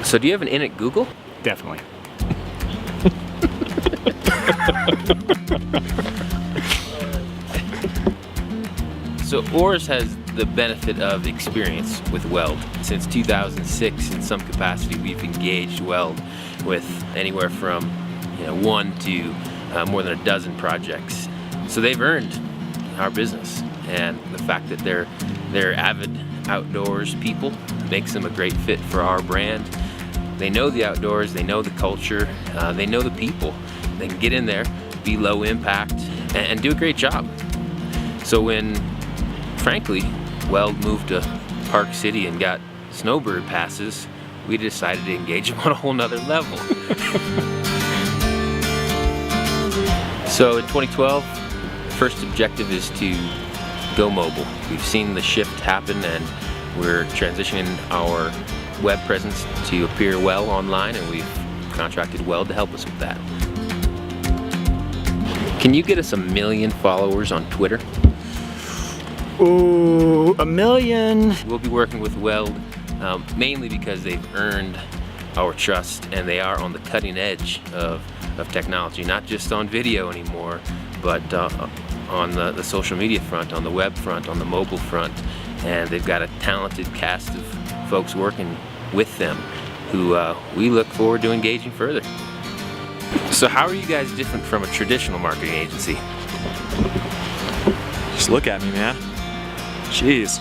So do you have an in at Google? Definitely. So O.A.R.S has the benefit of experience with WELD. Since 2006, in some capacity, we've engaged WELD with anywhere from 1 to more than a dozen projects. So they've earned our business, and the fact that they're avid outdoors people makes them a great fit for our brand. They know the outdoors, they know the culture, they know the people. They can get in there, be low impact, and do a great job. So when, frankly, WELD moved to Park City and got snowbird passes, we decided to engage them on a whole nother level. So in 2012, the first objective is to go mobile. We've seen the shift happen, and we're transitioning our web presence to appear well online, and we've contracted WELD to help us with that. Can you get us 1 million followers on Twitter? Ooh, 1 million. We'll be working with WELD mainly because they've earned our trust, and they are on the cutting edge of technology, not just on video anymore, but on the social media front, on the web front, on the mobile front. And they've got a talented cast of folks working with them who we look forward to engaging further. So how are you guys different from a traditional marketing agency? Just look at me, man. Jeez.